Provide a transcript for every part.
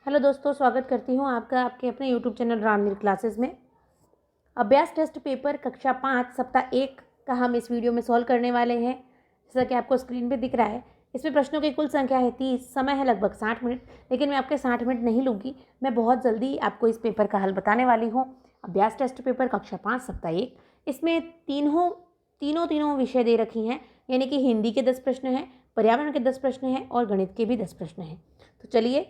Hello दोस्तों, स्वागत करती हूँ आपका आपके अपने यूट्यूब चैनल रणवीर क्लासेस में। अभ्यास टेस्ट पेपर कक्षा 5 सप्ताह 1 का हम इस वीडियो में सॉल्व करने वाले हैं। जैसा कि आपको स्क्रीन पे दिख रहा है, इसमें प्रश्नों की कुल संख्या है 30। समय है लगभग 60 मिनट, लेकिन मैं आपके 60 मिनट नहीं लूँगी। मैं बहुत जल्दी आपको इस पेपर का हल बताने वाली हूँ। अभ्यास टेस्ट पेपर कक्षा 5 सप्ताह 1, इसमें तीनों विषय दे रखी हैं, यानी कि हिंदी के 10 प्रश्न हैं, पर्यावरण के 10 प्रश्न हैं और गणित के भी 10 प्रश्न हैं। तो चलिए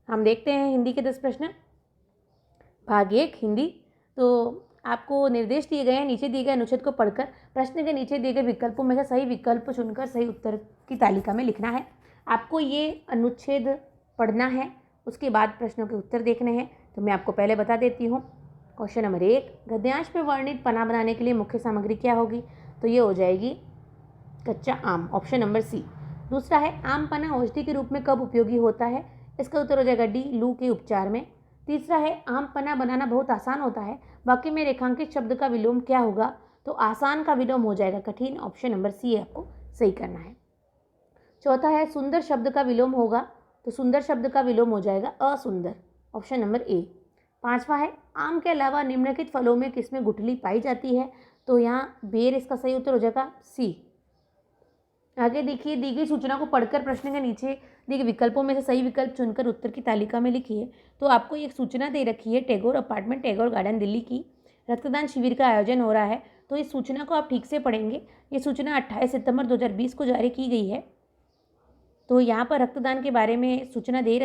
हम देखते हैं हिंदी के 10 प्रश्न। भाग 1 हिंदी। तो आपको निर्देश दिए गए हैं, नीचे दिए गए अनुच्छेद को पढ़कर प्रश्न के नीचे दिए गए विकल्पों में से सही विकल्प चुनकर सही उत्तर की तालिका में लिखना है। आपको ये अनुच्छेद पढ़ना है, उसके बाद प्रश्नों के उत्तर देखने हैं। तो मैं आपको पहले बता देती हूँ। क्वेश्चन नंबर 1, गद्यांश में वर्णित पन्ना बनाने के लिए मुख्य सामग्री क्या होगी? तो ये हो जाएगी कच्चा आम, ऑप्शन नंबर सी। दूसरा है, आम पन्ना औषधि के रूप में कब उपयोगी होता है? इसका उत्तर हो जाएगा डी, लू के उपचार में। तीसरा है, आम पन्ना बनाना बहुत आसान होता है, वाक्य में रेखांकित शब्द का विलोम क्या होगा? तो आसान का विलोम हो जाएगा कठिन, ऑप्शन नंबर सी आपको सही करना है। चौथा है, सुंदर शब्द का विलोम होगा, तो सुंदर शब्द का विलोम हो जाएगा असुंदर, ऑप्शन नंबर ए। पांचवा है, आम के अलावा निम्नलिखित फलों में किसमें गुठली पाई जाती है? तो यहाँ बेर इसका सही उत्तर हो जाएगा सी। आगे देखिए, दी गई सूचना को पढ़कर प्रश्न के नीचे दी गई विकल्पों में से सही विकल्प चुनकर उत्तर की तालिका में लिखिए। तो आपको एक सूचना दे रखी है, टैगोर अपार्टमेंट, टैगोर गार्डन, दिल्ली की रक्तदान शिविर का आयोजन हो रहा है। तो इस सूचना को आप ठीक से पढ़ेंगे। ये सूचना 28 सितंबर 2020 को जारी की गई है। तो यहाँ पर रक्तदान के बारे में सूचना दे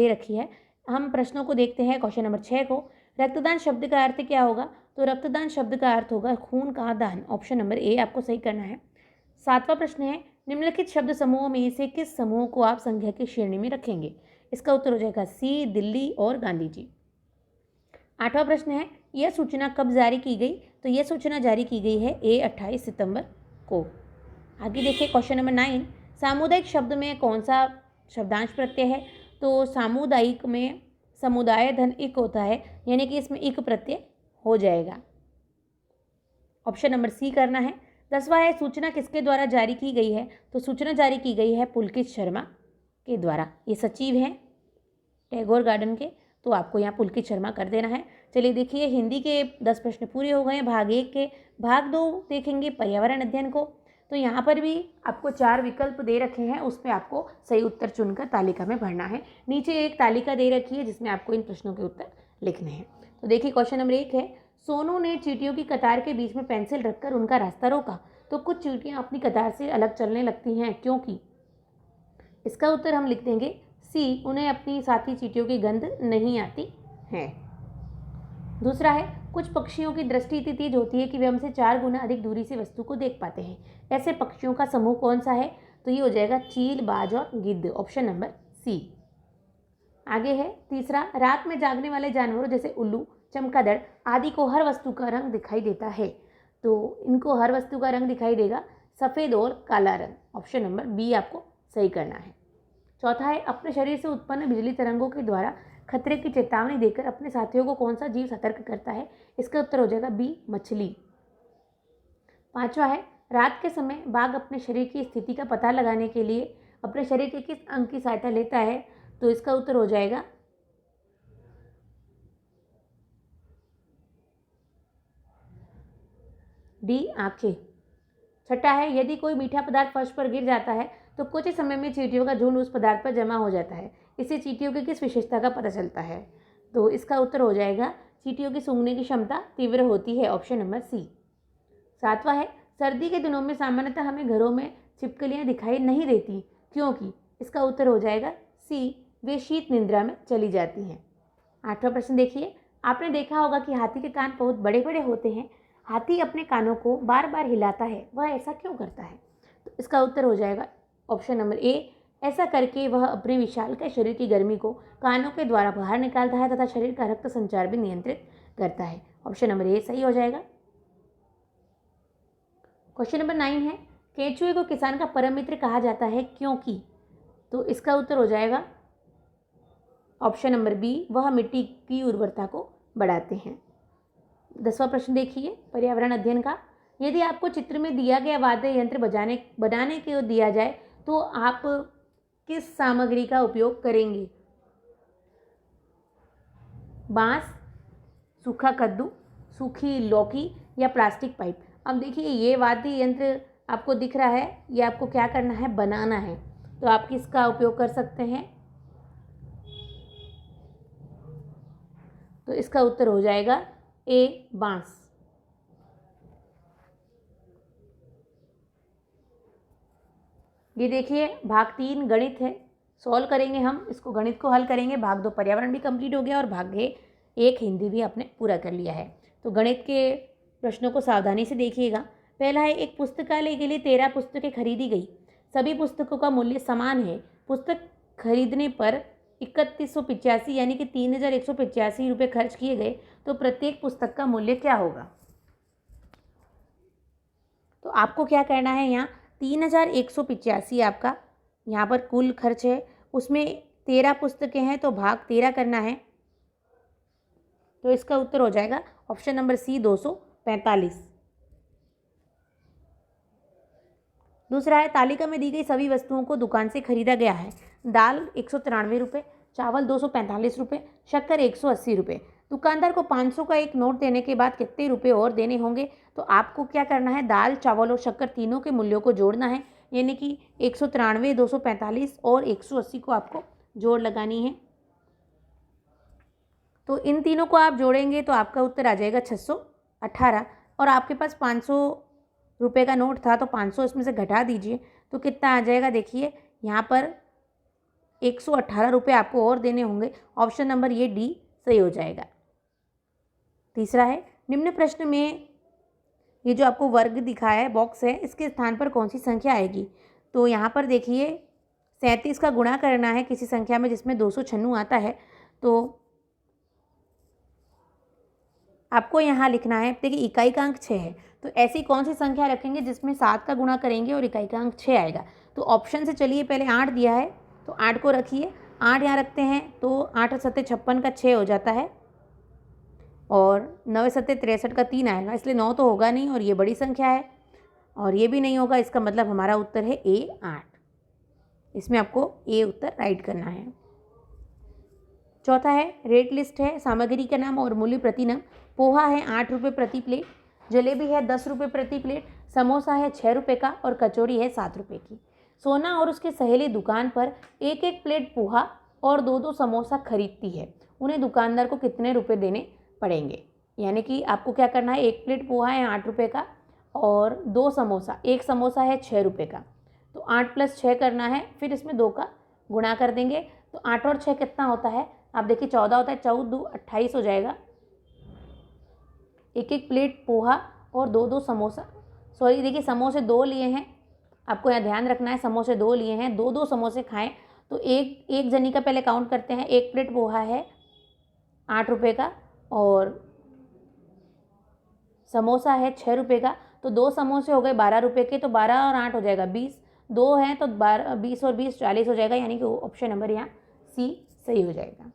रखी है। हम प्रश्नों को देखते हैं। क्वेश्चन नंबर 6 को, रक्तदान शब्द का अर्थ क्या होगा? तो रक्तदान शब्द का अर्थ होगा खून का दान, ऑप्शन नंबर ए आपको सही करना है। 7वां प्रश्न है, निम्नलिखित शब्द समूहों में से किस समूह को आप संख्या की श्रेणी में रखेंगे? इसका उत्तर हो जाएगा सी, दिल्ली और गांधी जी। 8वां प्रश्न है, यह सूचना कब जारी की गई? तो यह सूचना जारी की गई है 28 सितंबर को। आगे देखिए क्वेश्चन नंबर 9, सामुदायिक शब्द में कौन सा शब्दांश प्रत्यय है? तो सामुदायिक में समुदाय धन इक होता है, यानी कि इसमें इक प्रत्यय हो जाएगा, ऑप्शन नंबर सी करना है। 10वां है, सूचना किसके द्वारा जारी की गई है? तो सूचना जारी की गई है पुलकित शर्मा के द्वारा। ये सचिव हैं टैगोर गार्डन के, तो आपको यहाँ पुलकित शर्मा कर देना है। चलिए देखिए, हिंदी के 10 प्रश्न पूरे हो गए हैं भाग 1 के। भाग 2 देखेंगे पर्यावरण अध्ययन को। तो यहाँ पर भी आपको 4 विकल्प दे रखे हैं, उसमें आपको सही उत्तर चुनकर तालिका में भरना है। नीचे एक तालिका दे रखी है जिसमें आपको इन प्रश्नों के उत्तर लिखने हैं। तो देखिए क्वेश्चन नंबर 1 है, सोनू ने चींटियों की कतार के बीच में पेंसिल रखकर उनका रास्ता रोका। तो कुछ चींटियां अपनी कतार से अलग चलने लगती हैं, क्योंकि? इसका उत्तर हम लिख देंगे सी, उन्हें अपनी साथी चींटियों की गंध नहीं आती है। दूसरा है, कुछ पक्षियों की दृष्टि इतनी तेज होती है कि वे हमसे 4 गुना अधिक दूरी से वस्तु को देख पाते हैं। ऐसे पक्षियों का समूह कौन सा है? तो ये हो जाएगा चील, बाज और गिद्ध, ऑप्शन नंबर सी। आगे है तीसरा, रात में जागने वाले जानवरों जैसे उल्लू, चमगादड़ आदि को हर वस्तु का रंग दिखाई देता है। तो इनको हर वस्तु का रंग दिखाई देगा सफ़ेद और काला रंग, ऑप्शन नंबर बी आपको सही करना है। चौथा है, अपने शरीर से उत्पन्न बिजली तरंगों के द्वारा खतरे की चेतावनी देकर अपने साथियों को कौन सा जीव सतर्क करता है? इसका उत्तर हो जाएगा बी, मछली। 5वां है, रात के समय बाघ अपने शरीर की स्थिति का पता लगाने के लिए अपने शरीर के किस अंग की सहायता लेता है? तो इसका उत्तर हो जाएगा डी, आंखें। छठा है, यदि कोई मीठा पदार्थ फर्श पर गिर जाता है तो कुछ ही समय में चींटियों का झुंड उस पदार्थ पर जमा हो जाता है। इससे चींटियों की किस विशेषता का पता चलता है? तो इसका उत्तर हो जाएगा चींटियों की सूंघने की क्षमता तीव्र होती है, ऑप्शन नंबर सी। 7वां है, सर्दी के दिनों में सामान्यतः हमें घरों में छिपकलियां दिखाई नहीं देती, क्योंकि? इसका उत्तर हो जाएगा सी, वे शीत निद्रा में चली जाती हैं। 8वां प्रश्न देखिए, आपने देखा होगा कि हाथी के कान बहुत बड़े बड़े होते हैं। हाथी अपने कानों को बार बार हिलाता है, वह ऐसा क्यों करता है? तो इसका उत्तर हो जाएगा ऑप्शन नंबर ए, ऐसा करके वह अपने विशालकाय शरीर की गर्मी को कानों के द्वारा बाहर निकालता है तथा शरीर का रक्त संचार भी नियंत्रित करता है, ऑप्शन नंबर ए सही हो जाएगा। क्वेश्चन नंबर 9 है, केंचुए को किसान का परम मित्र कहा जाता है, क्योंकि? तो इसका उत्तर हो जाएगा ऑप्शन नंबर बी, वह मिट्टी की उर्वरता को बढ़ाते हैं। 10वां प्रश्न देखिए पर्यावरण अध्ययन का, यदि आपको चित्र में दिया गया वाद्य यंत्र बनाने को दिया जाए तो आप किस सामग्री का उपयोग करेंगे? बांस, सूखा कद्दू, सूखी लौकी या प्लास्टिक पाइप। अब देखिए ये वाद्य यंत्र आपको दिख रहा है, ये आपको क्या करना है, बनाना है। तो आप किसका उपयोग कर सकते हैं? तो इसका उत्तर हो जाएगा ए, बांस। ये देखिए भाग 3 गणित है, सॉल्व करेंगे हम इसको, गणित को हल करेंगे। भाग 2 पर्यावरण भी कंप्लीट हो गया और भाग 1 हिंदी भी आपने पूरा कर लिया है। तो गणित के प्रश्नों को सावधानी से देखिएगा। पहला है, एक पुस्तकालय के लिए 13 पुस्तकें खरीदी गई। सभी पुस्तकों का मूल्य समान है। पुस्तक खरीदने पर 3185 यानी कि 3185 रुपये खर्च किए गए, तो प्रत्येक पुस्तक का मूल्य क्या होगा? तो आपको क्या करना है, यहाँ 3185 आपका यहाँ पर कुल खर्च है, उसमें 13 पुस्तकें हैं तो भाग 13 करना है। तो इसका उत्तर हो जाएगा ऑप्शन नंबर सी, 245। दूसरा है, तालिका में दी गई सभी वस्तुओं को दुकान से खरीदा गया है। दाल 193 रुपये, चावल 245 रुपये, शक्कर 180 रुपये। दुकानदार को 500 का एक नोट देने के बाद कितने रुपए और देने होंगे? तो आपको क्या करना है, दाल, चावल और शक्कर तीनों के मूल्यों को जोड़ना है, यानी कि 193, 245 और 180 को आपको जोड़ लगानी है। तो इन तीनों को आप जोड़ेंगे तो आपका उत्तर आ जाएगा 618। और आपके पास 500 रुपये का नोट था तो 500 इसमें से घटा दीजिए तो कितना आ जाएगा? देखिए यहाँ पर 118 रुपये आपको और देने होंगे। ऑप्शन नंबर ये डी सही हो जाएगा। तीसरा है, निम्न प्रश्न में ये जो आपको वर्ग दिखाया है, बॉक्स है, इसके स्थान पर कौन सी संख्या आएगी? तो यहाँ पर देखिए 37 का गुणा करना है किसी संख्या में जिसमें 296 आता है। तो आपको यहाँ लिखना है, देखिए इकाई का अंक 6 है, तो ऐसी कौन सी संख्या रखेंगे जिसमें 7 का गुणा करेंगे और इकाई का अंक 6 आएगा? तो ऑप्शन से चलिए, पहले 8 दिया है तो 8 को रखिए, 8 यहाँ रखते हैं तो 8 सत्ते 56 का 6 हो जाता है और 9 सत्ते 63 का 3 आएगा, इसलिए 9 तो होगा नहीं और ये बड़ी संख्या है और ये भी नहीं होगा। इसका मतलब हमारा उत्तर है ए, 8। इसमें आपको ए उत्तर राइट करना है। चौथा है, रेट लिस्ट है, सामग्री का नाम और मूल्य प्रति नग। पोहा है 8 रुपये प्रति प्लेट, जलेबी है 10 रुपये प्रति प्लेट, समोसा है 6 रुपये का और कचौड़ी है 7 रुपये की। सोना और उसकी सहेली दुकान पर एक एक प्लेट पोहा और 2-2 समोसा खरीदती है। उन्हें दुकानदार को कितने रुपए देने पड़ेंगे? यानी कि आपको क्या करना है, एक प्लेट पोहा है 8 रुपये का और 2 समोसा, एक समोसा है 6 रुपये का, तो 8 + 6 करना है, फिर इसमें 2 का गुणा कर देंगे। तो 8 और 6 कितना होता है? आप देखिए 14 होता है, 14 2 28 हो जाएगा। एक एक प्लेट पोहा और 2-2 समोसा, सॉरी देखिए समोसे 2 लिए हैं, आपको यहाँ ध्यान रखना है, समोसे 2 लिए हैं, 2-2 समोसे खाएं तो एक जनी का पहले काउंट करते हैं। एक प्लेट पोहा है 8 रुपये का और समोसा है 6 रुपये का, तो 2 समोसे हो गए 12 रुपये के, तो 12 और 8 हो जाएगा 20, 2 हैं तो 20 और 20 40 हो जाएगा, यानी कि ऑप्शन नंबर यहाँ सी सही हो जाएगा।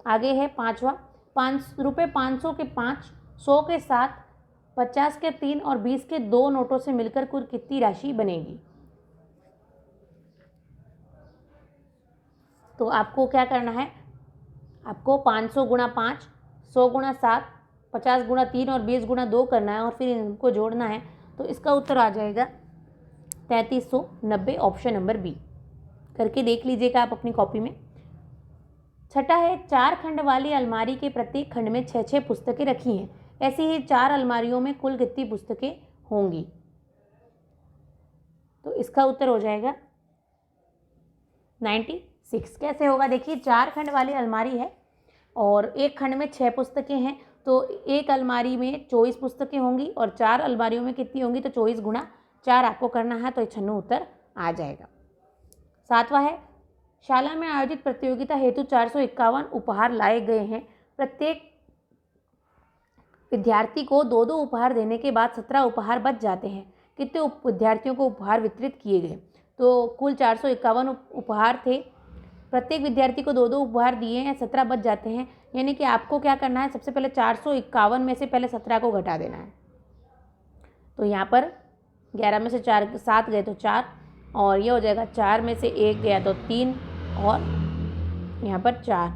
आगे है पाँचवा, 5 रुपये 500 के 5, 100 के 7, 50 के 3 और 20 के 2 नोटों से मिलकर कुल कितनी राशि बनेगी? तो आपको क्या करना है, आपको 500 गुणा 5, 100 गुणा 7, 50 गुणा 3 और 20 गुणा 2 करना है और फिर इनको जोड़ना है। तो इसका उत्तर आ जाएगा 3390, ऑप्शन नंबर बी। करके देख लीजिएगा आप अपनी कॉपी में। छठा है, 4 खंड वाली अलमारी के प्रत्येक खंड में 6-6 पुस्तकें रखी हैं। ऐसी ही 4 अलमारियों में कुल कितनी पुस्तकें होंगी? तो इसका उत्तर हो जाएगा 96। कैसे होगा? देखिए 4 खंड वाली अलमारी है और एक खंड में 6 पुस्तकें हैं, तो एक अलमारी में 24 पुस्तकें होंगी और 4 अलमारियों में कितनी होंगी? तो 24 गुणा 4 आपको करना है, तो 96 उत्तर आ जाएगा। 7वां है, शाला में आयोजित प्रतियोगिता हेतु 451 उपहार लाए गए हैं। प्रत्येक विद्यार्थी को 2-2 उपहार देने के बाद 17 उपहार बच जाते हैं। कितने विद्यार्थियों को उपहार वितरित किए गए? तो कुल 451 उपहार थे, प्रत्येक विद्यार्थी को 2-2 उपहार दिए हैं, 17 बच जाते हैं, यानी कि आपको क्या करना है, सबसे पहले 451 में से पहले 17 को घटा देना है। तो यहाँ पर 11 में से 7 गए तो 4 और ये हो जाएगा 4 में से 1 गया तो 3 और यहाँ पर 4,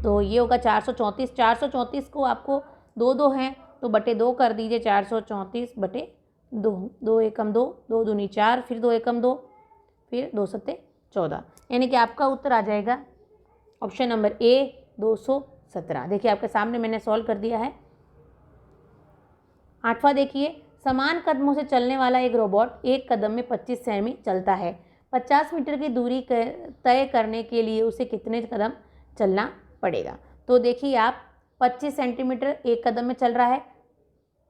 तो ये होगा 434। 434 को आपको 2 हैं तो बटे 2 कर दीजिए, 434 बटे 2। 2 एकम 2, 2 दूनी 4, फिर 2 एकम 2, फिर 2 सत्ते 14, यानी कि आपका उत्तर आ जाएगा ऑप्शन नंबर ए 217। देखिए आपके सामने मैंने सॉल्व कर दिया है। 8वां देखिए, समान कदमों से चलने वाला एक रोबोट एक कदम में 25 सेमी चलता है। 50 मीटर की दूरी तय करने के लिए उसे कितने कदम चलना पड़ेगा। तो देखिए आप 25 सेंटीमीटर एक कदम में चल रहा है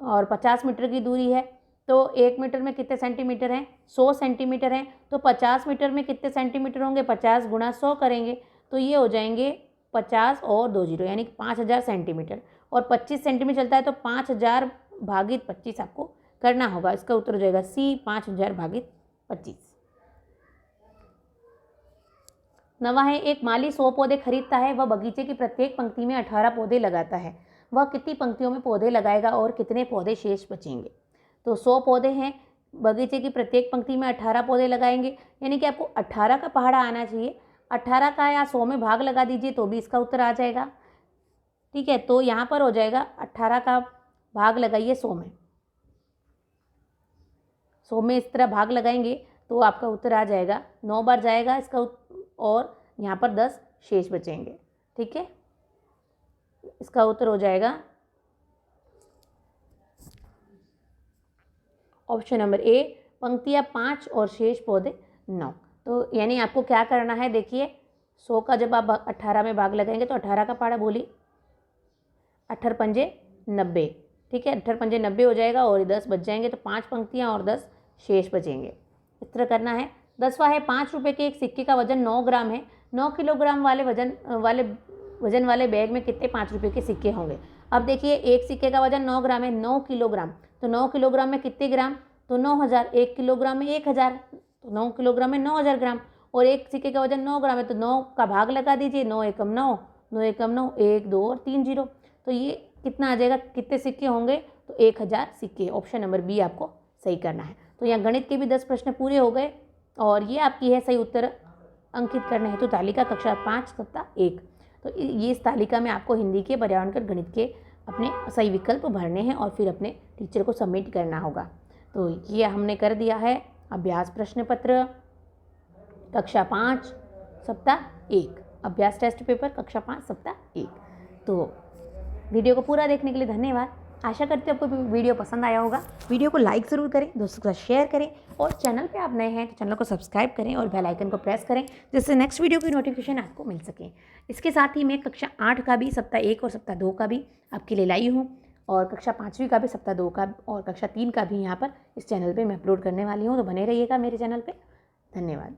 और 50 मीटर की दूरी है, तो 1 मीटर में कितने सेंटीमीटर हैं, 100 सेंटीमीटर हैं। तो 50 मीटर में कितने सेंटीमीटर होंगे, 50 गुणा 100 करेंगे तो ये हो जाएंगे 50 और 2 जीरो यानी कि 5000 सेंटीमीटर। और 25 सेंटीमीटर चलता है तो 5000 भागित 25 आपको करना होगा। इसका उत्तर हो जाएगा सी 5000 भागित 25। 9वां है, एक माली 100 पौधे खरीदता है, वह बगीचे की प्रत्येक पंक्ति में 18 पौधे लगाता है। वह कितनी पंक्तियों में पौधे लगाएगा और कितने पौधे शेष बचेंगे। तो 100 पौधे हैं, बगीचे की प्रत्येक पंक्ति में 18 पौधे लगाएंगे, यानी कि आपको 18 का पहाड़ा आना चाहिए। 18 का या 100 में भाग लगा दीजिए तो भी इसका उत्तर आ जाएगा। ठीक है, तो यहाँ पर हो जाएगा 18 का भाग लगाइए 100 में, 100 में इस तरह भाग लगाएंगे तो आपका उत्तर आ जाएगा 9 बार जाएगा इसका और यहाँ पर 10 शेष बचेंगे। ठीक है, इसका उत्तर हो जाएगा ऑप्शन नंबर ए, पंक्तियाँ 5 और शेष पौधे 9। तो यानी आपको क्या करना है, देखिए 100 का जब आप 18 में भाग लगाएंगे तो 18 का पहाड़ा बोली 18 पंजे 90। ठीक है, 18 पंजे 90 हो जाएगा और 10 बच जाएंगे तो 5 पंक्तियाँ और 10 शेष बचेंगे। इस तरह करना है। 10वां है, 5 रुपये के एक सिक्के का वजन 9 ग्राम है। 9 किलोग्राम वाले वजन वाले बैग में कितने 5 रुपये के सिक्के होंगे। अब देखिए एक सिक्के का वजन 9 ग्राम है, 9 किलोग्राम, तो 9 किलोग्राम में कितने ग्राम, तो 9000। 1 किलोग्राम में 1000, तो 9 किलोग्राम में 9000 ग्राम। और एक सिक्के का वजन 9 ग्राम है तो 9 का भाग लगा दीजिए, 9 एकम 9, 9 एकम 9, 1 2 और 3 जीरो, तो ये कितना आ जाएगा, कितने सिक्के होंगे, तो 1000 सिक्के। ऑप्शन नंबर बी आपको सही करना है। तो यहाँ गणित के भी 10 प्रश्न पूरे हो गए और ये आपकी है सही उत्तर अंकित करने हेतु तालिका कक्षा 5 सप्ताह 1। तो ये इस तालिका में आपको हिंदी के, पर्यावरण के, गणित के अपने सही विकल्प भरने हैं और फिर अपने टीचर को सबमिट करना होगा। तो ये हमने कर दिया है अभ्यास प्रश्न पत्र कक्षा 5 सप्ताह 1, अभ्यास टेस्ट पेपर कक्षा 5 सप्ताह 1। तो वीडियो को पूरा देखने के लिए धन्यवाद। आशा करती हूँ आपको वीडियो पसंद आया होगा। वीडियो को लाइक ज़रूर करें, दोस्तों के साथ शेयर करें और चैनल पे आप नए हैं तो चैनल को सब्सक्राइब करें और बेल आइकन को प्रेस करें जिससे नेक्स्ट वीडियो की नोटिफिकेशन आपको मिल सके। इसके साथ ही मैं कक्षा 8 का भी सप्ताह 1 और सप्ताह 2 का भी आपके लिए लाई हूँ और कक्षा 5वीं का भी सप्ताह 2 का और कक्षा 3 का भी यहाँ पर इस चैनल पर मैं अपलोड करने वाली हूँ। तो बने रहिएगा मेरे चैनल पर। धन्यवाद।